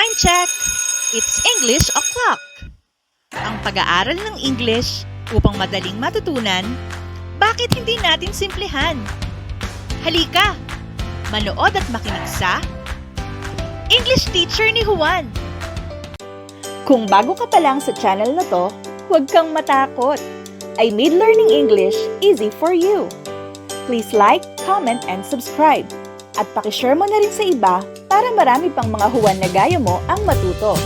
Time check! It's English O'Clock! Ang pag-aaral ng English upang madaling matutunan, bakit hindi natin simplihan? Halika! Manood at makinig sa English Teacher ni Juan! Kung bago ka pa lang sa channel na to, huwag kang matakot. I made learning English easy for you. Please like, comment, and subscribe. At pakishare mo na rin sa iba para marami pang mga Juan na gaya mo ang matuto.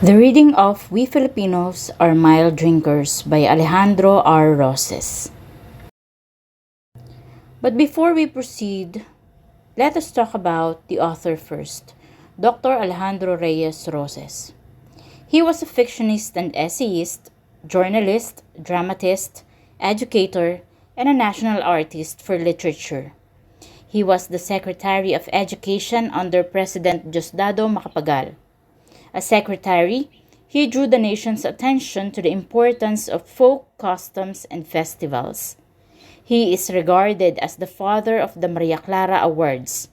The reading of We Filipinos Are Mild Drinkers by Alejandro R. Roces. But before we proceed, let us talk about the author first, Dr. Alejandro R. Roces. He was a fictionist and essayist, journalist, dramatist, educator, and a national artist for literature. He was the Secretary of Education under President Diosdado Macapagal. As secretary, he drew the nation's attention to the importance of folk customs and festivals. He is regarded as the father of the Maria Clara Awards.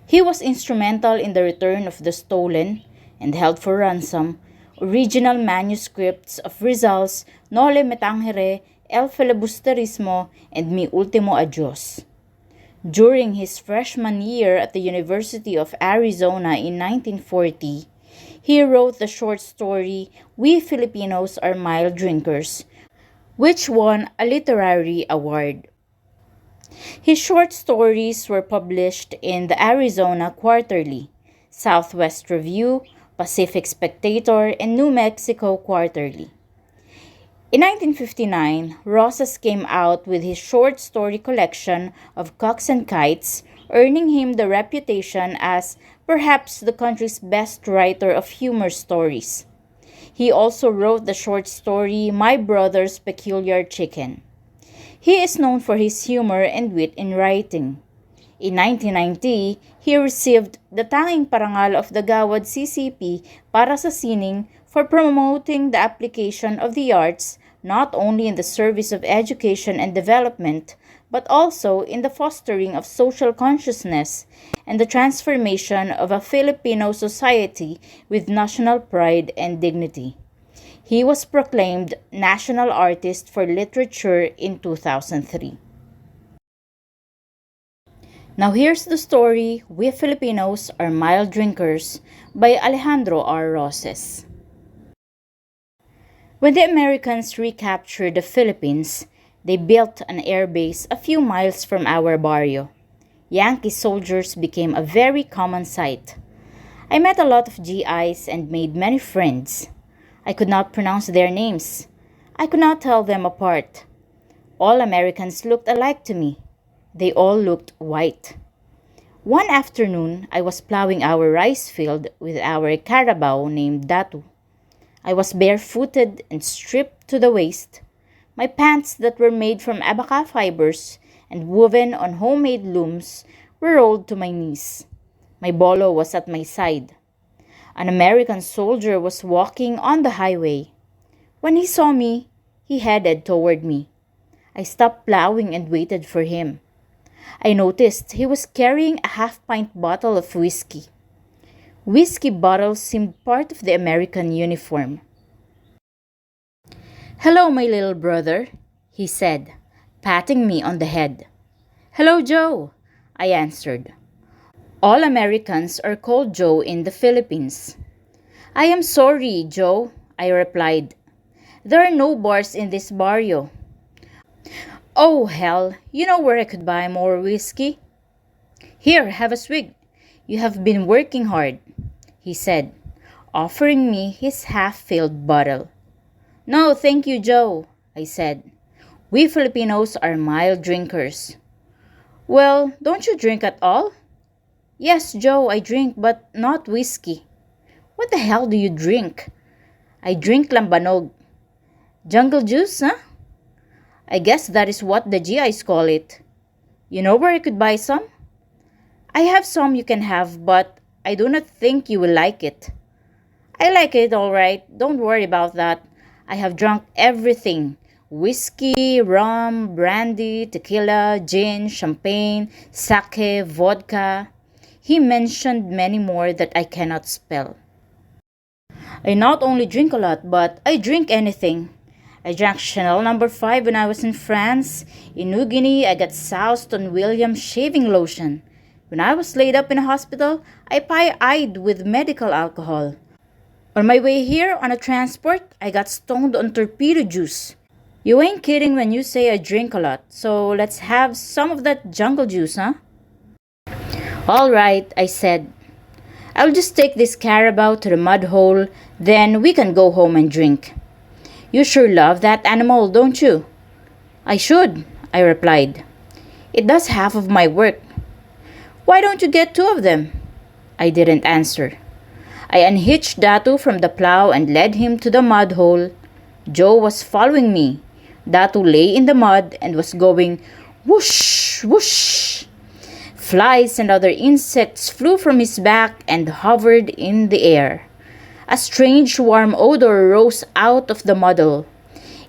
He was instrumental in the return of the stolen and held for ransom original manuscripts of Rizal's Noli Me Tangere, El Filibusterismo, and Mi Ultimo Adios. During his freshman year at the University of Arizona in 1940, he wrote the short story We Filipinos Are Mild Drinkers, which won a literary award. His short stories were published in the Arizona Quarterly, Southwest Review, Pacific Spectator, and New Mexico Quarterly. In 1959, Roces came out with his short story collection of Cocks and Kites, earning him the reputation as perhaps the country's best writer of humor stories. He also wrote the short story My Brother's Peculiar Chicken. He is known for his humor and wit in writing. In 1990, he received the Tanging Parangal of the Gawad CCP para sa sining for promoting the application of the arts not only in the service of education and development, but also in the fostering of social consciousness and the transformation of a Filipino society with national pride and dignity. He was proclaimed National Artist for Literature in 2003. Now here's the story We Filipinos Are Mild Drinkers by Alejandro R. Roces. When the Americans recaptured the Philippines, they built an air base a few miles from our barrio. Yankee soldiers became a very common sight. I met a lot of GIs and made many friends. I could not pronounce their names. I could not tell them apart. All Americans looked alike to me. They all looked white. One afternoon, I was plowing our rice field with our carabao named Datu. I was barefooted and stripped to the waist. My pants that were made from abaca fibers and woven on homemade looms were rolled to my knees. My bolo was at my side. An American soldier was walking on the highway. When he saw me, he headed toward me. I stopped plowing and waited for him. I noticed he was carrying a half-pint bottle of whiskey. Whiskey bottles seemed part of the American uniform. "Hello, my little brother," he said, patting me on the head. "Hello, Joe," I answered. All Americans are called Joe in the Philippines. "I am sorry, Joe," I replied. "There are no bars in this barrio." "Oh, hell, you know where I could buy more whiskey?" "Here, have a swig. You have been working hard," he said, offering me his half-filled bottle. "No, thank you, Joe," I said. "We Filipinos are mild drinkers." "Well, don't you drink at all?" "Yes, Joe, I drink, but not whiskey." "What the hell do you drink?" "I drink lambanog." "Jungle juice, huh?" "I guess that is what the GIs call it." "You know where I could buy some?" "I have some you can have, but I do not think you will like it." "I like it all right. Don't worry about that. I have drunk everything. Whiskey, rum, brandy, tequila, gin, champagne, sake, vodka. He mentioned many more that I cannot spell. I not only drink a lot, but I drink anything. I drank Chanel number 5 when I was in France. In New Guinea, I got soused on William's shaving lotion. When I was laid up in a hospital, I pie-eyed with medical alcohol. On my way here on a transport, I got stoned on torpedo juice. You ain't kidding when you say I drink a lot, so let's have some of that jungle juice, huh? All right, I said. I'll just take this carabao to the mud hole, then we can go home and drink. You sure love that animal, don't you? I should, I replied. It does half of my work. Why don't you get 2 of them? I didn't answer. I unhitched Datu from the plow and led him to the mud hole. Joe was following me. Datu lay in the mud and was going whoosh, whoosh. Flies and other insects flew from his back and hovered in the air. A strange warm odor rose out of the muddle.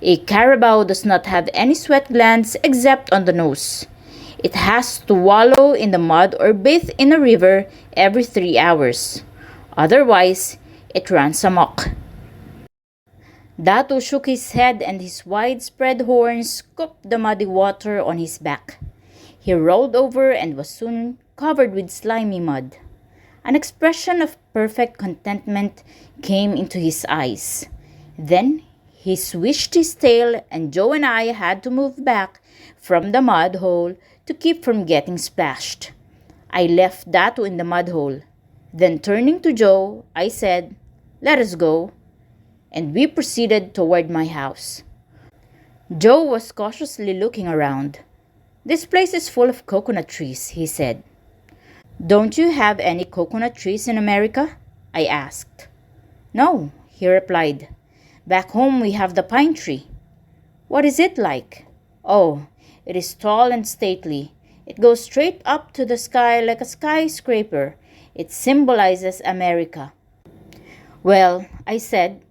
A carabao does not have any sweat glands except on the nose. It has to wallow in the mud or bathe in a river every 3 hours. Otherwise, it runs amok. Datu shook his head and his widespread horns scooped the muddy water on his back. He rolled over and was soon covered with slimy mud. An expression of perfect contentment came into his eyes. Then he swished his tail and Joe and I had to move back from the mud hole to keep from getting splashed. I left Datu in the mud hole. Then turning to Joe, I said, "Let us go." And we proceeded toward my house. Joe was cautiously looking around. "This place is full of coconut trees," he said. "Don't you have any coconut trees in America?" I asked. "No," he replied. "Back home we have the pine tree." "What is it like?" "Oh, it is tall and stately. It goes straight up to the sky like a skyscraper. It symbolizes America." "Well," I said,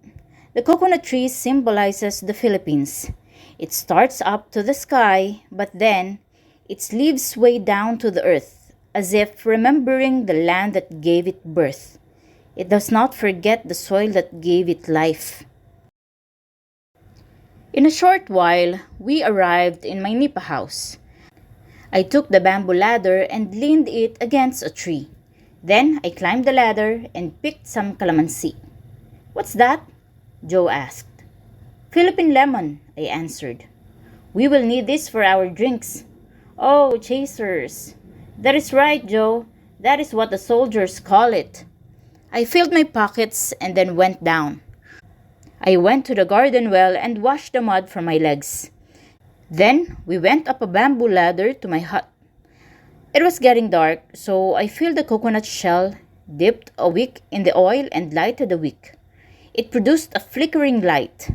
"the coconut tree symbolizes the Philippines. It starts up to the sky, but then its leaves sway down to the earth, as if remembering the land that gave it birth. It does not forget the soil that gave it life." In a short while, we arrived in my nipa house. I took the bamboo ladder and leaned it against a tree. Then I climbed the ladder and picked some calamansi. "What's that?" Joe asked. "Philippine lemon," I answered. "We will need this for our drinks." "Oh, chasers." "That is right, Joe. That is what the soldiers call it." I filled my pockets and then went down. I went to the garden well and washed the mud from my legs. Then we went up a bamboo ladder to my hut. It was getting dark, so I filled the coconut shell, dipped a wick in the oil, and lighted the wick. It produced a flickering light.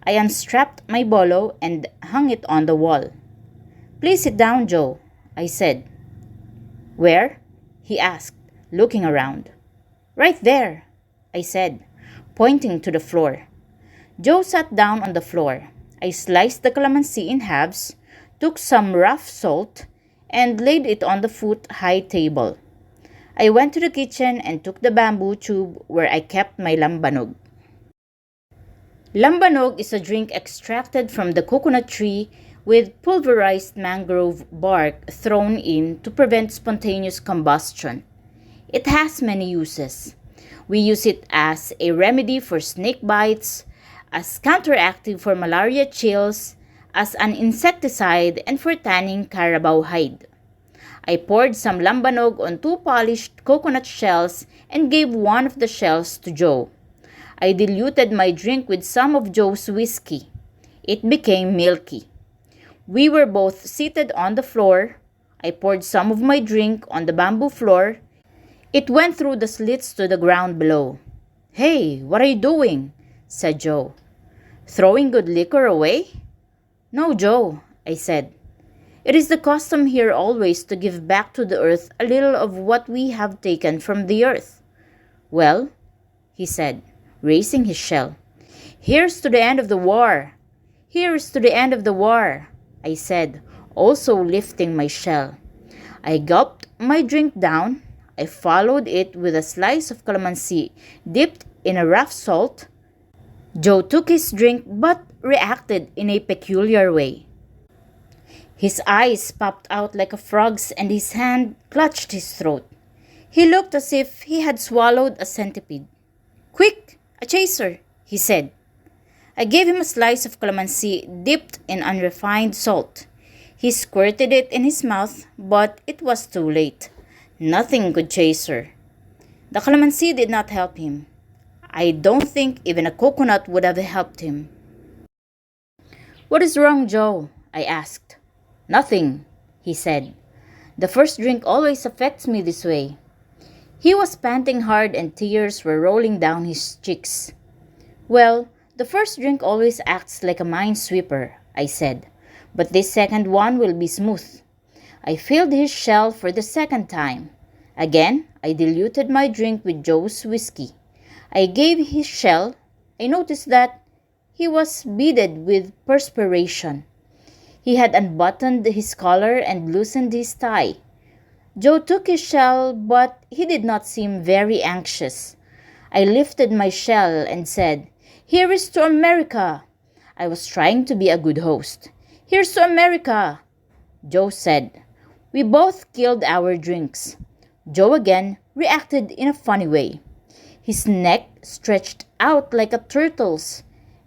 I unstrapped my bolo and hung it on the wall. "Please sit down, Joe," I said. "Where?" he asked, looking around. "Right there," I said, pointing to the floor. Joe sat down on the floor. I sliced the calamansi in halves, took some rough salt, and laid it on the foot-high table. I went to the kitchen and took the bamboo tube where I kept my lambanog. Lambanog is a drink extracted from the coconut tree with pulverized mangrove bark thrown in to prevent spontaneous combustion. It has many uses. We use it as a remedy for snake bites, as counteractive for malaria chills, as an insecticide, and for tanning carabao hide. I poured some lambanog on 2 polished coconut shells and gave one of the shells to Joe. I diluted my drink with some of Joe's whiskey. It became milky. We were both seated on the floor. I poured some of my drink on the bamboo floor. It went through the slits to the ground below. "Hey, what are you doing?" said Joe. "Throwing good liquor away?" "No, Joe," I said. "It is the custom here always to give back to the earth a little of what we have taken from the earth." "Well," he said, raising his shell, "here's to the end of the war." "Here's to the end of the war," I said, also lifting my shell. I gulped my drink down. I followed it with a slice of calamansi dipped in a rough salt. Joe took his drink but reacted in a peculiar way. His eyes popped out like a frog's and his hand clutched his throat. He looked as if he had swallowed a centipede. "Quick, a chaser," he said. I gave him a slice of calamansi dipped in unrefined salt. He squirted it in his mouth, but it was too late. Nothing could chase her. The calamansi did not help him. I don't think even a coconut would have helped him. "What is wrong, Joe?" I asked. "Nothing," he said. "The first drink always affects me this way." He was panting hard and tears were rolling down his cheeks. "Well, the first drink always acts like a minesweeper," I said, "but this second one will be smooth." I filled his shell for the second time. Again, I diluted my drink with Joe's whiskey. I gave his shell. I noticed that he was beaded with perspiration. He had unbuttoned his collar and loosened his tie. Joe took his shell, but he did not seem very anxious. I lifted my shell and said, "Here is to America." I was trying to be a good host. "Here's to America." Joe said. We both killed our drinks. Joe again reacted in a funny way. His neck stretched out like a turtle's,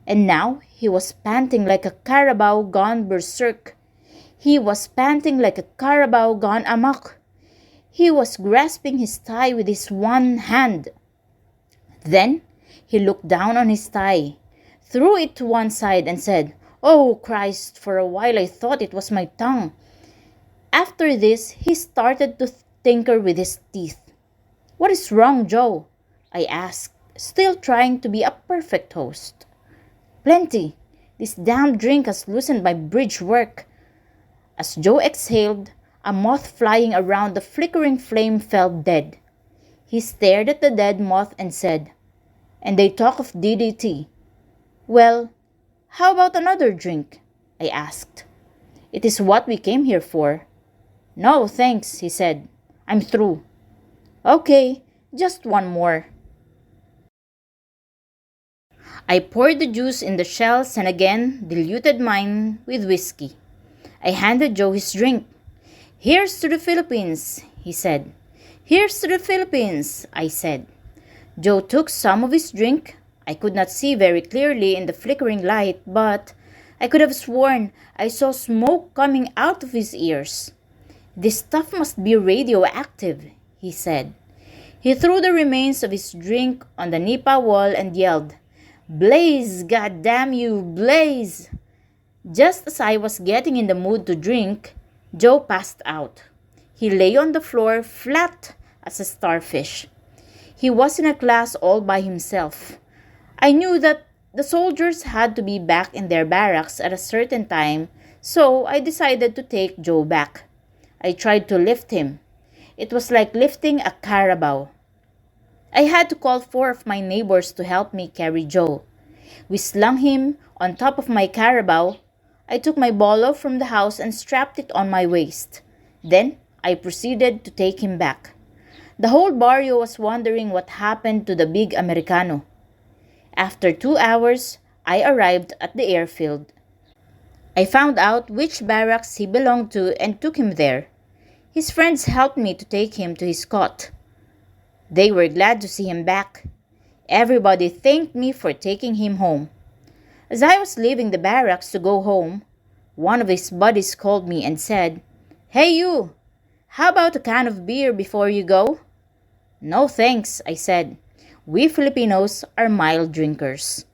and now he was panting like a carabao gone berserk. He was panting like a carabao gone amok. He was grasping his tie with his one hand. Then he looked down on his tie, threw it to one side and said, "Oh Christ, for a while I thought it was my tongue." After this, he started to tinker with his teeth. "What is wrong, Joe?" I asked, still trying to be a perfect host. "Plenty. This damn drink has loosened my bridge work." As Joe exhaled, a moth flying around the flickering flame fell dead. He stared at the dead moth and said, "And they talk of DDT. Well, how about another drink?" I asked. "It is what we came here for." "No, thanks," he said. "I'm through." "Okay, just one more." I poured the juice in the shells and again diluted mine with whiskey. I handed Joe his drink. "Here's to the Philippines," he said. "Here's to the Philippines," I said. Joe took some of his drink. I could not see very clearly in the flickering light, but I could have sworn I saw smoke coming out of his ears. "This stuff must be radioactive," he said. He threw the remains of his drink on the nipa wall and yelled, "Blaze, goddamn you, blaze!" Just as I was getting in the mood to drink, Joe passed out. He lay on the floor flat as a starfish. He was in a class all by himself. I knew that the soldiers had to be back in their barracks at a certain time, so I decided to take Joe back. I tried to lift him. It was like lifting a carabao. I had to call 4 of my neighbors to help me carry Joe. We slung him on top of my carabao. I took my bolo from the house and strapped it on my waist. Then I proceeded to take him back. The whole barrio was wondering what happened to the big Americano. After 2 hours, I arrived at the airfield. I found out which barracks he belonged to and took him there. His friends helped me to take him to his cot. They were glad to see him back. Everybody thanked me for taking him home. As I was leaving the barracks to go home, one of his buddies called me and said, "Hey you, how about a can of beer before you go?" "No thanks," I said. "We Filipinos are mild drinkers."